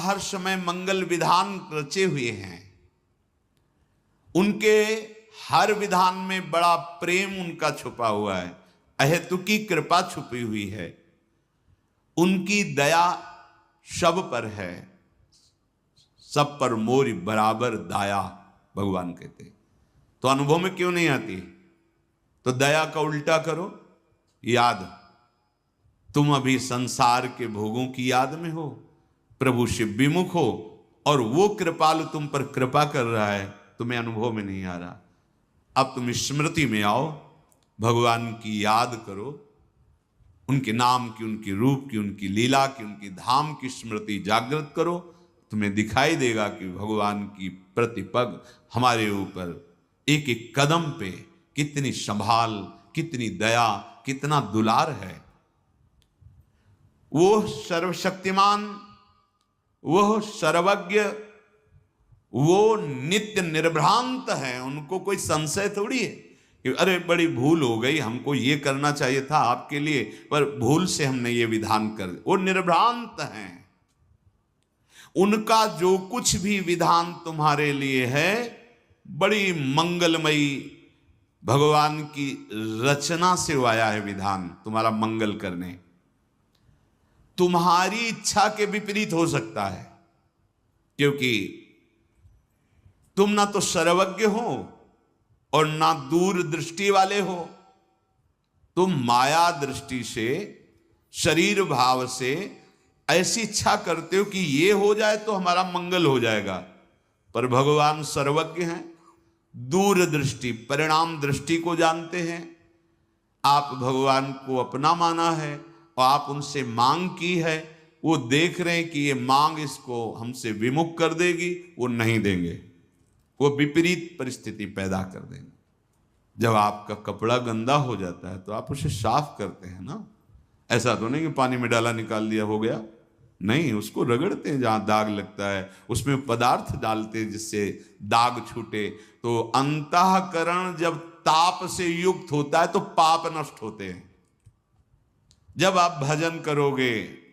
हर समय मंगल विधान रचे हुए हैं। उनके हर विधान में बड़ा प्रेम उनका छुपा हुआ है, अहेतुकी कृपा छुपी हुई है, उनकी दया सब पर है। सब पर मोरी बराबर दाया, भगवान कहते। तो अनुभव में क्यों नहीं आती? तो दया का उल्टा करो, याद। तुम अभी संसार के भोगों की याद में हो, प्रभु से विमुख हो, और वो कृपालु तुम पर कृपा कर रहा है, तुम्हें अनुभव में नहीं आ रहा। अब तुम स्मृति में आओ, भगवान की याद करो, उनके नाम की, उनके रूप की, उनकी लीला की, उनकी धाम की स्मृति जागृत करो। तुम्हें दिखाई देगा कि भगवान की प्रतिपग हमारे ऊपर एक एक कदम पे कितनी संभाल, कितनी दया, कितना दुलार है। वो सर्वशक्तिमान, वह सर्वज्ञ, वो नित्य निर्भ्रांत है। उनको कोई संशय थोड़ी है कि अरे बड़ी भूल हो गई, हमको ये करना चाहिए था आपके लिए, पर भूल से हमने ये विधान कर दिया। वो निर्भ्रांत हैं। उनका जो कुछ भी विधान तुम्हारे लिए है, बड़ी मंगलमयी भगवान की रचना से आया है विधान, तुम्हारा मंगल करने। तुम्हारी इच्छा के विपरीत हो सकता है, क्योंकि तुम ना तो सर्वज्ञ हो और ना दूर दृष्टि वाले हो। तुम माया दृष्टि से, शरीर भाव से ऐसी इच्छा करते हो कि ये हो जाए तो हमारा मंगल हो जाएगा, पर भगवान सर्वज्ञ हैं, दूर दृष्टि, परिणाम दृष्टि को जानते हैं। आप भगवान को अपना माना है और आप उनसे मांग की है, वो देख रहे हैं कि ये मांग इसको हमसे विमुख कर देगी, वो नहीं देंगे, वो विपरीत परिस्थिति पैदा कर देंगे। जब आपका कपड़ा गंदा हो जाता है तो आप उसे साफ करते हैं ना, ऐसा तो नहीं कि पानी में डाला निकाल दिया हो गया, नहीं, उसको रगड़ते हैं जहां दाग लगता है, उसमें पदार्थ डालते हैं जिससे दाग छूटे। तो अंतःकरण जब ताप से युक्त होता है तो पाप नष्ट होते हैं। जब आप भजन करोगे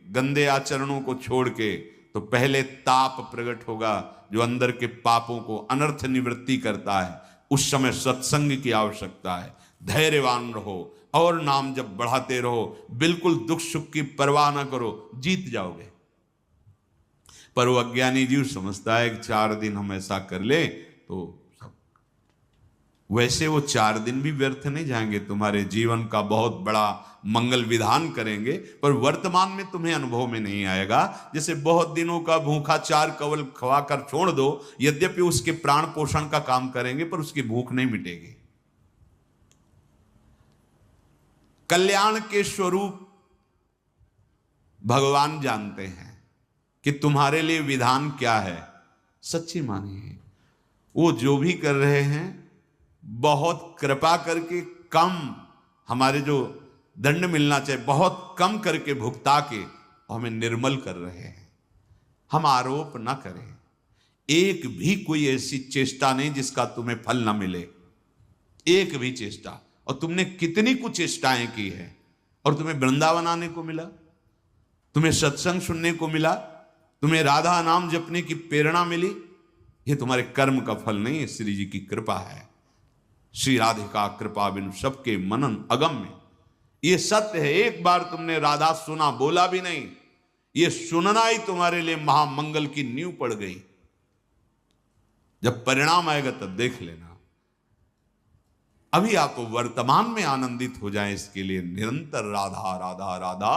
गंदे आचरणों को छोड़ के, तो पहले ताप प्रकट होगा जो अंदर के पापों को अनर्थ निवृत्ति करता है। उस समय सत्संग की आवश्यकता है। धैर्यवान रहो और नाम जब बढ़ाते रहो, बिल्कुल दुख सुख की परवाह ना करो, जीत जाओगे। पर वो अज्ञानी जीव समझता है कि 4 दिन हम ऐसा कर ले तो सब, वैसे वो 4 दिन भी व्यर्थ नहीं जाएंगे, तुम्हारे जीवन का बहुत बड़ा मंगल विधान करेंगे, पर वर्तमान में तुम्हें अनुभव में नहीं आएगा। जैसे बहुत दिनों का भूखा 4 कवल खवाकर छोड़ दो, यद्यपि उसके प्राण पोषण का काम करेंगे, पर उसकी भूख नहीं मिटेगी। कल्याण के स्वरूप भगवान जानते हैं कि तुम्हारे लिए विधान क्या है। सच्ची मानिए, वो जो भी कर रहे हैं बहुत कृपा करके, कम हमारे जो दंड मिलना चाहिए बहुत कम करके भुगता के हमें निर्मल कर रहे हैं। हम आरोप ना करें, एक भी कोई ऐसी चेष्टा नहीं जिसका तुम्हें फल ना मिले, एक भी चेष्टा। और तुमने कितनी कुछ चेष्टाएं की है, और तुम्हें वृंदावन आने को मिला, तुम्हें सत्संग सुनने को मिला, तुम्हें राधा नाम जपने की प्रेरणा मिली। ये तुम्हारे कर्म का फल नहीं है, श्री जी की कृपा है। श्री राधिका कृपा बिनु सबके मनन अगम्य, ये सत्य है। एक बार तुमने राधा सुना, बोला भी नहीं, ये सुनना ही तुम्हारे लिए महामंगल की नींव पड़ गई। जब परिणाम आएगा तब देख लेना। अभी आप वर्तमान में आनंदित हो जाएं, इसके लिए निरंतर राधा राधा राधा,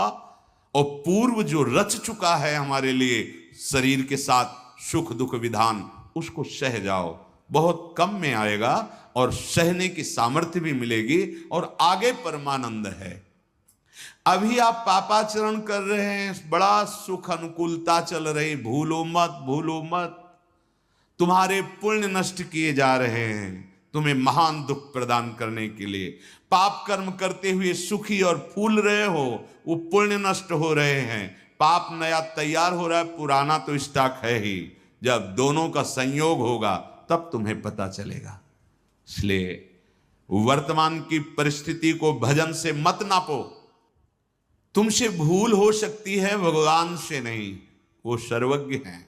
और पूर्व जो रच चुका है हमारे लिए शरीर के साथ सुख दुख विधान, उसको सह जाओ। बहुत कम में आएगा और सहने की सामर्थ्य भी मिलेगी, और आगे परमानंद है। अभी आप पापाचरण कर रहे हैं, बड़ा सुख अनुकूलता चल रही, भूलो मत भूलो मत, तुम्हारे पुण्य नष्ट किए जा रहे हैं तुम्हें महान दुख प्रदान करने के लिए। पाप कर्म करते हुए सुखी और फूल रहे हो, वो पुण्य नष्ट हो रहे हैं। पाप नया तैयार हो रहा है, पुराना तो स्टॉक है ही। जब दोनों का संयोग होगा तब तुम्हें पता चलेगा। इसलिए वर्तमान की परिस्थिति को भजन से मत नापो। तुमसे भूल हो सकती है, भगवान से नहीं। वो सर्वज्ञ हैं।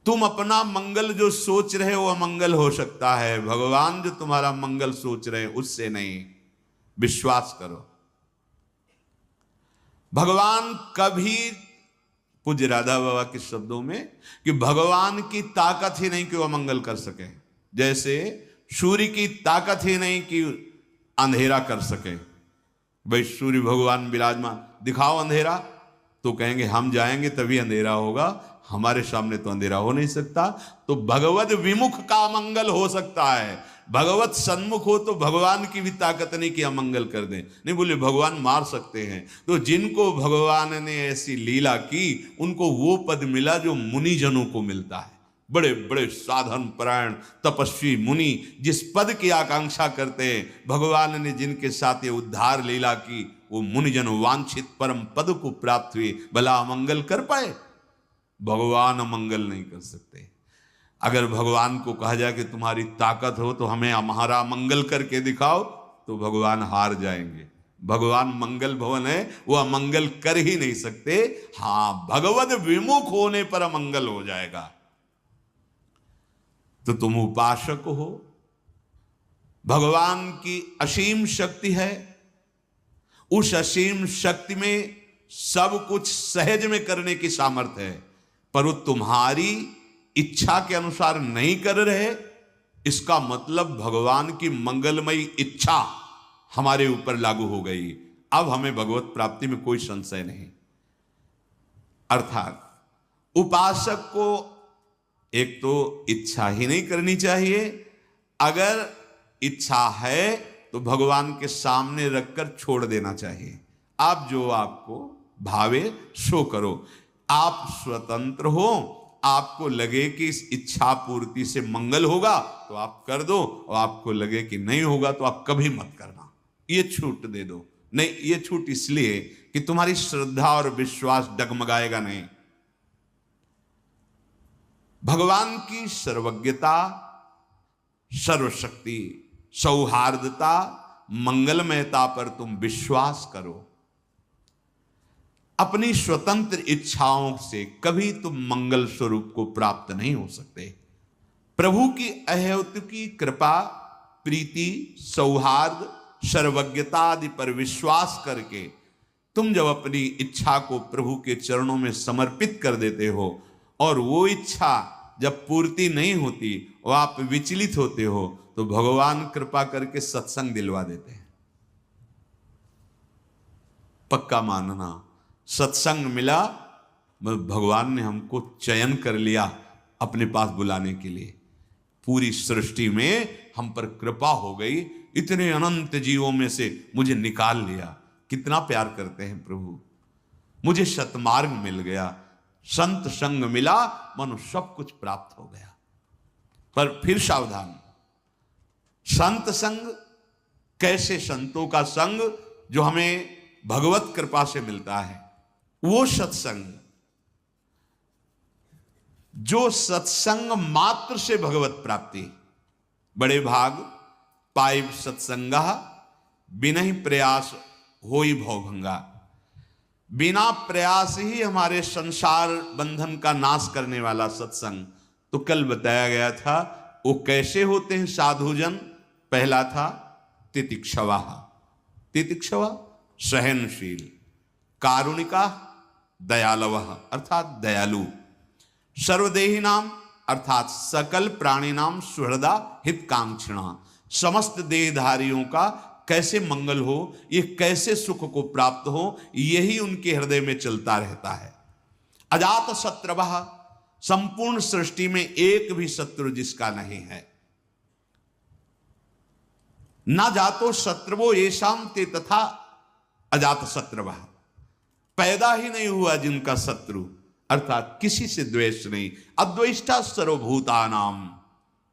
तुम अपना मंगल जो सोच रहे हो अमंगल हो सकता है, भगवान जो तुम्हारा मंगल सोच रहे हैं उससे नहीं। विश्वास करो, भगवान कभी, पूज्य राधा बाबा के शब्दों में, कि भगवान की ताकत ही नहीं कि वो अमंगल कर सके। जैसे सूर्य की ताकत ही नहीं कि अंधेरा कर सके। भाई सूर्य भगवान विराजमान, दिखाओ अंधेरा, तो कहेंगे हम जाएंगे तभी अंधेरा होगा, हमारे सामने तो अंधेरा हो नहीं सकता। तो भगवत विमुख का अमंगल हो सकता है, भगवत सन्मुख हो तो भगवान की भी ताकत नहीं कि अमंगल कर दें। नहीं बोले भगवान मार सकते हैं, तो जिनको भगवान ने ऐसी लीला की उनको वो पद मिला जो मुनिजनों को मिलता है। बड़े बड़े साधन परायण तपस्वी मुनि जिस पद की आकांक्षा करते हैं, भगवान ने जिनके साथ ये उद्धार लीला की, वो मुनिजन वांछित परम पद को प्राप्त हुए। भला अमंगल कर पाए? भगवान अमंगल नहीं कर सकते। अगर भगवान को कहा जाए कि तुम्हारी ताकत हो तो हमें हमारा अमंगल करके दिखाओ, तो भगवान हार जाएंगे। भगवान मंगल भवन है, वो अमंगल कर ही नहीं सकते। हां, भगवत विमुख होने पर अमंगल हो जाएगा। तो तुम उपासक हो, भगवान की असीम शक्ति है, उस असीम शक्ति में सब कुछ सहज में करने की सामर्थ्य है, पर वो तुम्हारी इच्छा के अनुसार नहीं कर रहे। इसका मतलब भगवान की मंगलमयी इच्छा हमारे ऊपर लागू हो गई। अब हमें भगवत प्राप्ति में कोई संशय नहीं। अर्थात उपासक को एक तो इच्छा ही नहीं करनी चाहिए, अगर इच्छा है तो भगवान के सामने रखकर छोड़ देना चाहिए। आप जो आपको भावे सो करो। आप स्वतंत्र हो, आपको लगे कि इस इच्छा पूर्ति से मंगल होगा तो आप कर दो, और आपको लगे कि नहीं होगा तो आप कभी मत करना। ये छूट दे दो। नहीं, ये छूट इसलिए कि तुम्हारी श्रद्धा और विश्वास डगमगाएगा नहीं। भगवान की सर्वज्ञता, सर्वशक्ति, सौहार्दता, मंगलमयता पर तुम विश्वास करो। अपनी स्वतंत्र इच्छाओं से कभी तुम मंगल स्वरूप को प्राप्त नहीं हो सकते। प्रभु की अहेतुकी कृपा, प्रीति, सौहार्द, सर्वज्ञता आदि पर विश्वास करके तुम जब अपनी इच्छा को प्रभु के चरणों में समर्पित कर देते हो और वो इच्छा जब पूर्ति नहीं होती और आप विचलित होते हो, तो भगवान कृपा करके सत्संग दिलवा देते हैं। पक्का मानना, सत्संग मिला, भगवान ने हमको चयन कर लिया अपने पास बुलाने के लिए। पूरी सृष्टि में हम पर कृपा हो गई, इतने अनंत जीवों में से मुझे निकाल लिया। कितना प्यार करते हैं प्रभु। मुझे सतमार्ग मिल गया, संत संग मिला, मनो सब कुछ प्राप्त हो गया। पर फिर सावधान, संत संग कैसे? संतों का संग जो हमें भगवत कृपा से मिलता है, वो सत्संग जो सत्संग मात्र से भगवत प्राप्ति। बड़े भाग पाई सत्संगा, बिना ही प्रयास होई भवभंगा। बिना प्रयास ही हमारे संसार बंधन का नाश करने वाला सत्संग। तो कल बताया गया था वो कैसे होते हैं साधुजन। पहला था तितिक्षवा, तितिक्षवा सहनशील, कारुणिका दयालव अर्थात दयालु, सर्वदेही नाम अर्थात सकल प्राणी नाम सुहृदा हितकांक्षिणा। समस्त देहधारियों का कैसे मंगल हो, ये कैसे सुख को प्राप्त हो, यही उनके हृदय में चलता रहता है। अजात शत्रवः, संपूर्ण सृष्टि में एक भी शत्रु जिसका नहीं है। न जातो शत्रुवो येषां ते तथा अजात शत्रवः, पैदा ही नहीं हुआ जिनका शत्रु, अर्थात किसी से द्वेष नहीं। अद्वेष्टा सर्वभूतानाम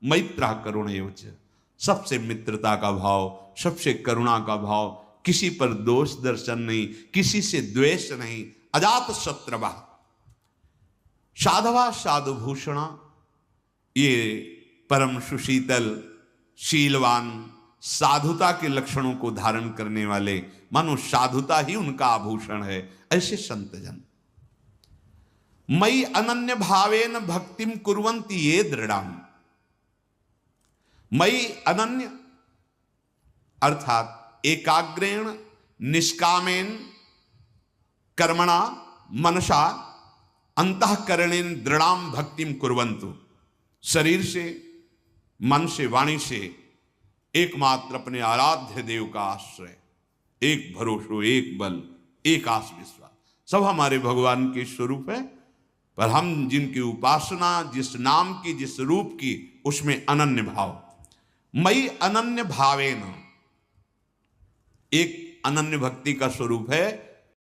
मैत्रः करुणैव च, सबसे मित्रता का भाव, सबसे करुणा का भाव, किसी पर दोष दर्शन नहीं, किसी से द्वेष नहीं। अजात शत्रवः साधवा साधुभूषणा, ये परम सुशीतल शीलवान साधुता के लक्षणों को धारण करने वाले, मानो साधुता ही उनका आभूषण है, ऐसे संतजन। मयि अनन्य भावेन भक्तिम कुर्वन्ति ये दृढ़ाम। मयि अनन्य अर्थात एकाग्रेण निष्कामेन कर्मणा मनसा अंतःकरणेन दृढ़ाम भक्तिम कुर्वन्तु। शरीर से, मन से, वाणी से एकमात्र अपने आराध्य देव का आश्रय, एक भरोसो, एक बल, एक आस विश्वास, सब हमारे भगवान के स्वरूप है। पर हम जिनकी उपासना, जिस नाम की, जिस रूप की, उसमें अनन्य भाव। मयि अनन्य भावेन, एक अनन्य भक्ति का स्वरूप है